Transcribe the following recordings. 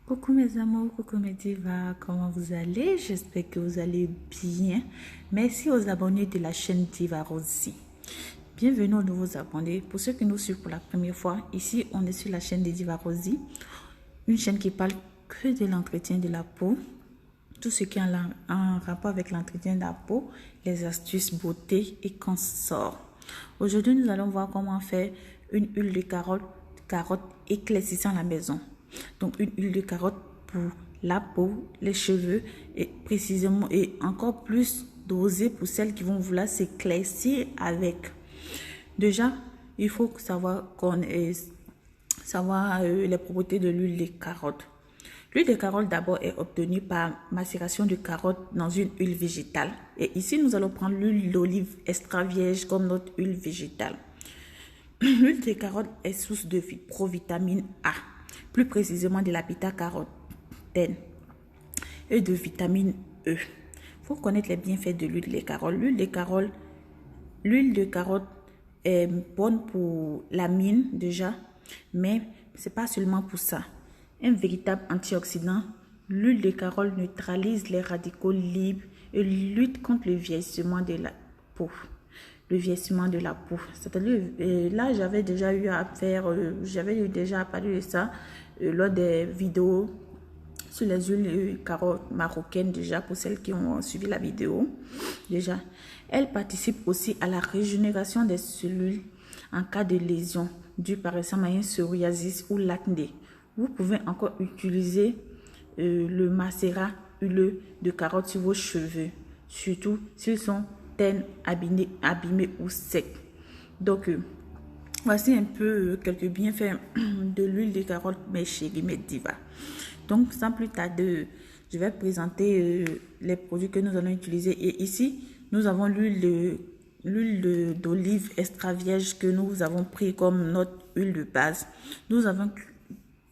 Coucou mes amours, coucou mes divas, comment vous allez? J'espère que vous allez bien. Merci aux abonnés de la chaîne Diva Rosie. Bienvenue aux nouveaux abonnés. Pour ceux qui nous suivent pour la première fois, ici on est sur la chaîne de Diva Rosie, une chaîne qui parle que de l'entretien de la peau, tout ce qui est en rapport avec l'entretien de la peau, les astuces beauté et consorts. Aujourd'hui, nous allons voir comment faire une huile de carotte éclaircissant à la maison. Donc, une huile de carotte pour la peau, les cheveux et précisément et encore plus dosée pour celles qui vont vouloir s'éclaircir avec. Déjà, il faut savoir les propriétés de l'huile de carotte. L'huile de carotte d'abord est obtenue par macération de carottes dans une huile végétale. Et ici, nous allons prendre l'huile d'olive extra vierge comme notre huile végétale. L'huile de carotte est source de provitamine A, plus précisément de la bêta-carotène et de vitamine E. Il faut connaître les bienfaits de l'huile de carotte. L'huile de carotte est bonne pour la mine déjà, mais ce n'est pas seulement pour ça. Un véritable antioxydant, l'huile de carotte neutralise les radicaux libres et lutte contre le vieillissement de la peau. C'est-à-dire, là, j'avais déjà eu à parler de ça lors des vidéos sur les huiles carottes marocaines, déjà, pour celles qui ont suivi la vidéo. Déjà, elle participe aussi à la régénération des cellules en cas de lésion, due par exemple à une psoriasis ou l'acné. Vous pouvez encore utiliser le macérat huileux de carotte sur vos cheveux, surtout s'ils sont teints, abîmés ou secs. Donc, voici un peu quelques bienfaits de l'huile de carotte, mes chéris, mes divas. Donc, sans plus tarder, je vais présenter les produits que nous allons utiliser. Et ici, nous avons l'huile d'olive extra vierge que nous avons pris comme notre huile de base. Nous avons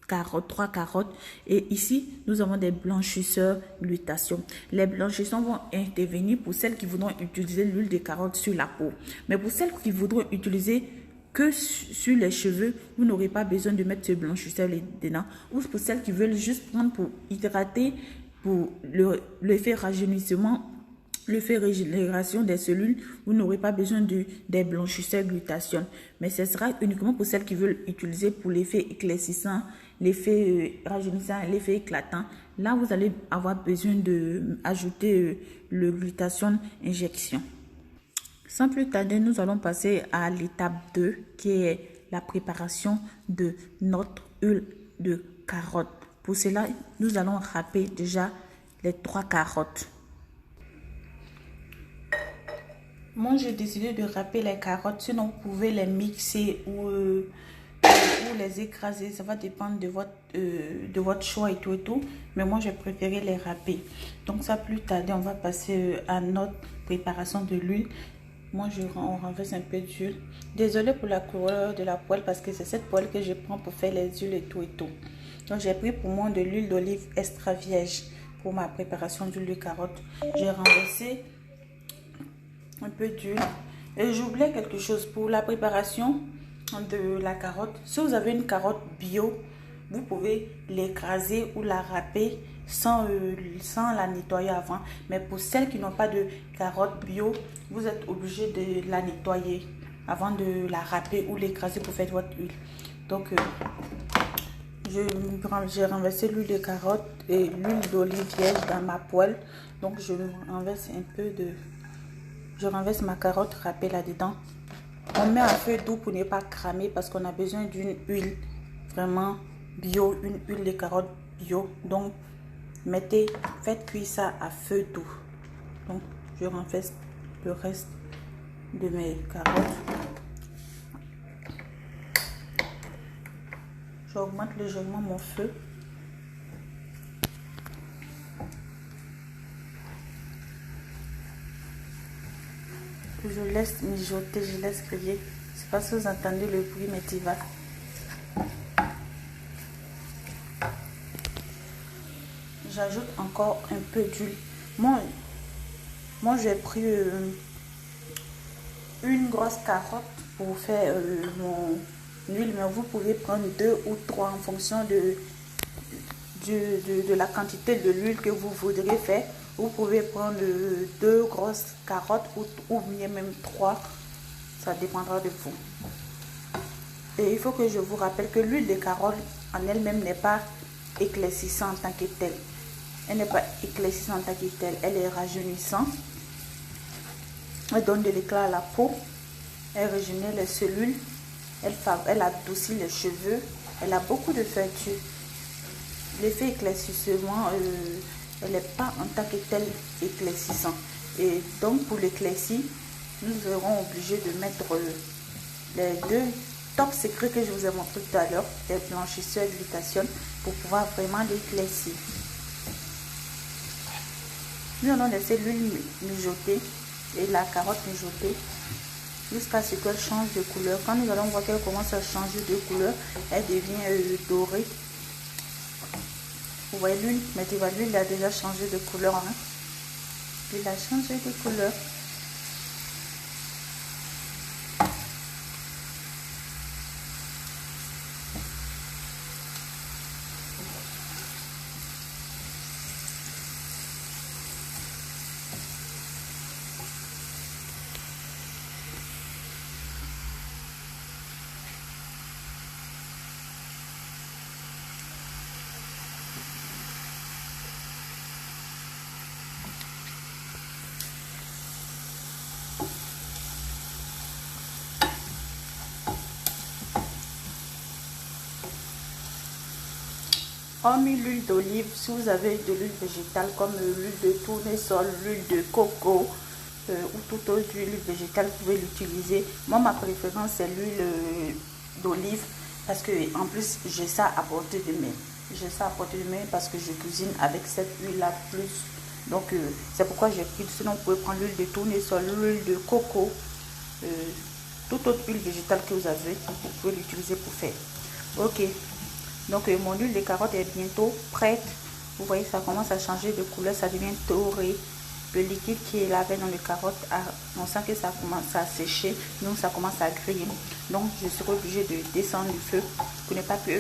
3 carottes et ici nous avons des blanchisseurs glutathion. Les blanchisseurs vont intervenir pour celles qui voudront utiliser l'huile de carotte sur la peau, mais pour celles qui voudront utiliser que sur les cheveux, vous n'aurez pas besoin de mettre ce blanchisseur dedans, ou pour celles qui veulent juste prendre pour hydrater, pour l'effet rajeunissement, l'effet régénération des cellules, vous n'aurez pas besoin des blanchisseurs glutathion. Mais ce sera uniquement pour celles qui veulent utiliser pour l'effet éclaircissant, l'effet rajeunissant, l'effet éclatant. Là, vous allez avoir besoin d'ajouter le glutathion injection. Sans plus tarder, nous allons passer à l'étape 2 qui est la préparation de notre huile de carotte. Pour cela, nous allons râper déjà les 3 carottes. Moi, j'ai décidé de râper les carottes, sinon vous pouvez les mixer ou les écraser. Ça va dépendre de votre choix et tout. Mais moi, j'ai préféré les râper. Donc, sans plus tarder, on va passer à notre préparation de l'huile. Moi, on renverse un peu d'huile. Désolée pour la couleur de la poêle parce que c'est cette poêle que je prends pour faire les huiles et tout. Donc, j'ai pris pour moi de l'huile d'olive extra vierge pour ma préparation d'huile de carotte. J'ai renversé un peu d'huile. Et j'oubliais quelque chose pour la préparation de la carotte. Si vous avez une carotte bio, vous pouvez l'écraser ou la râper sans la nettoyer avant. Mais pour celles qui n'ont pas de carotte bio, vous êtes obligé de la nettoyer avant de la râper ou l'écraser pour faire votre huile. Donc, j'ai renversé l'huile de carotte et l'huile d'olive vierge dans ma poêle. Donc, je renverse ma carotte râpée là-dedans. On met un feu doux pour ne pas cramer parce qu'on a besoin d'une huile vraiment bio, une huile de carotte bio. Donc, faites cuire ça à feu doux. Donc, je renverse le reste de mes carottes. J'augmente légèrement mon feu. Je laisse mijoter, je laisse griller. Je ne sais pas si vous entendez le bruit, mais tu vas. J'ajoute encore un peu d'huile. Moi j'ai pris une grosse carotte pour faire mon huile, mais vous pouvez prendre 2 ou 3 en fonction de la quantité de l'huile que vous voudrez faire. Vous pouvez prendre 2 grosses carottes ou bien même 3. Ça dépendra de vous. Et il faut que je vous rappelle que l'huile de carotte en elle-même n'est pas éclaircissante en tant que telle. Elle n'est pas éclaircissante en tant que telle. Elle est rajeunissante. Elle donne de l'éclat à la peau. Elle régénère les cellules. Elle adoucit les cheveux. Elle a beaucoup de vertus. L'effet éclaircissement, elle n'est pas en tant que tel éclaircissant. Et donc pour l'éclaircir, nous serons obligés de mettre les 2 top secrets que je vous ai montré tout à l'heure, des blanchisseurs et glutathione, pour pouvoir vraiment l'éclaircir. Nous allons laisser l'huile mijoter et la carotte mijoter jusqu'à ce qu'elle change de couleur. Quand nous allons voir qu'elle commence à changer de couleur, elle devient dorée. Vous voyez l'huile, mais tu vois, l'huile a déjà changé de couleur. Hein? Il a changé de couleur. Hormis l'huile d'olive, si vous avez de l'huile végétale comme l'huile de tournesol, l'huile de coco ou toute autre huile végétale, vous pouvez l'utiliser. Moi, ma préférence, c'est l'huile d'olive parce que en plus, j'ai ça à portée de main. J'ai ça à portée de main parce que je cuisine avec cette huile-là plus. Donc, c'est pourquoi j'ai pris. Sinon, vous pouvez prendre l'huile de tournesol, l'huile de coco, toute autre huile végétale que vous avez, vous pouvez l'utiliser pour faire. Ok. Donc mon huile de carotte est bientôt prête. Vous voyez, ça commence à changer de couleur, ça devient doré. Le liquide qui est là dans les carottes, on sent que ça commence à sécher, donc ça commence à griller. Donc je serai obligée de descendre le feu pour ne pas que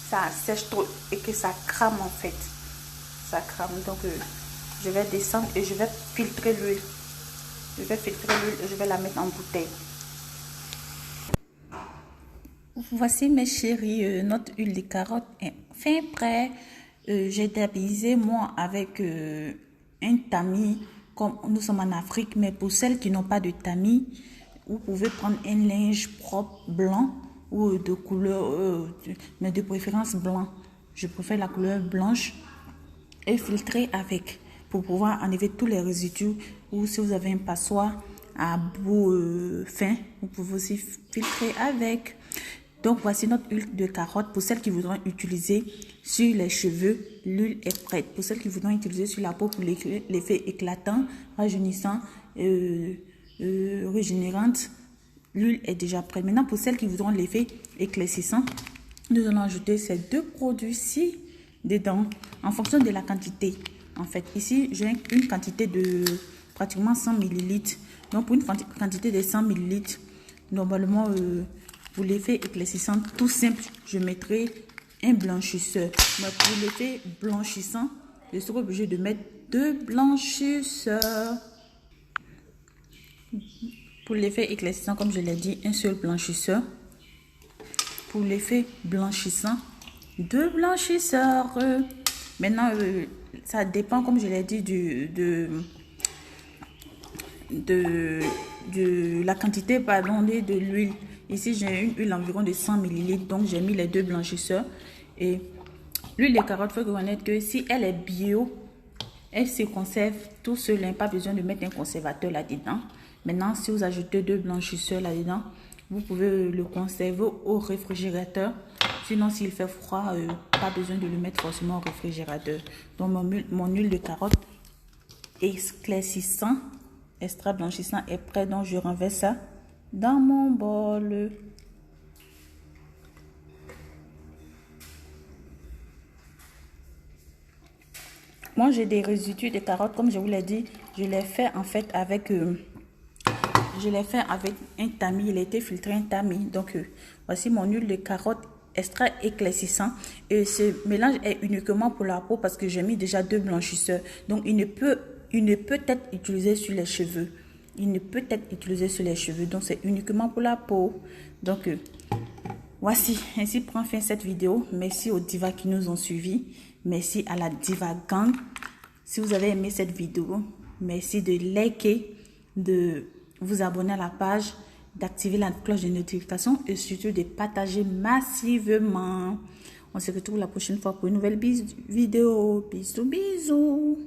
ça sèche trop et que ça crame en fait. Ça crame, donc je vais descendre et je vais filtrer l'huile. Je vais filtrer l'huile et je vais la mettre en bouteille. Voici mes chéris, notre huile de carotte est fin prêt. J'ai déhabillé moi avec un tamis, comme nous sommes en Afrique, mais pour celles qui n'ont pas de tamis, vous pouvez prendre un linge propre blanc ou de couleur, mais de préférence blanc. Je préfère la couleur blanche et filtrer avec pour pouvoir enlever tous les résidus. Ou si vous avez un passoire à bout fin, vous pouvez aussi filtrer avec. Donc voici notre huile de carotte. Pour celles qui voudront utiliser sur les cheveux, l'huile est prête. Pour celles qui voudront utiliser sur la peau pour l'effet éclatant, rajeunissant, régénérante, l'huile est déjà prête. Maintenant pour celles qui voudront l'effet éclaircissant, nous allons ajouter ces 2 produits-ci dedans en fonction de la quantité. En fait, ici j'ai une quantité de pratiquement 100 ml. Donc pour une quantité de 100 ml, normalement pour l'effet éclaircissant tout simple, je mettrai un blanchisseur. Mais pour l'effet blanchissant, je serai obligée de mettre 2 blanchisseurs. Pour l'effet éclaircissant, comme je l'ai dit, un seul blanchisseur. Pour l'effet blanchissant, 2 blanchisseurs. Maintenant, ça dépend, comme je l'ai dit, de la quantité de l'huile. Ici, j'ai une huile environ de 100 ml, donc j'ai mis les 2 blanchisseurs. Et l'huile de carotte, il faut reconnaître que si elle est bio, elle se conserve tout seul, pas besoin de mettre un conservateur là-dedans. Maintenant, si vous ajoutez 2 blanchisseurs là-dedans, vous pouvez le conserver au réfrigérateur. Sinon, s'il fait froid, pas besoin de le mettre forcément au réfrigérateur. Donc, mon huile de carotte éclaircissant, extra blanchissant est prêt. Donc, je renverse ça dans mon bol. Moi, j'ai des résidus de carottes, comme je vous l'ai dit, je l'ai fait en fait avec un tamis. Il a été filtré un tamis. Donc, voici mon huile de carotte extra éclaircissant. Et ce mélange est uniquement pour la peau parce que j'ai mis déjà 2 blanchisseurs. Donc, il ne peut être utilisé sur les cheveux. Il ne peut être utilisé sur les cheveux. Donc, c'est uniquement pour la peau. Donc, voici. Ainsi prend fin cette vidéo. Merci aux divas qui nous ont suivis. Merci à la Diva Gang. Si vous avez aimé cette vidéo, merci de liker, de vous abonner à la page, d'activer la cloche de notification et surtout de partager massivement. On se retrouve la prochaine fois pour une nouvelle vidéo. Bisous, bisous.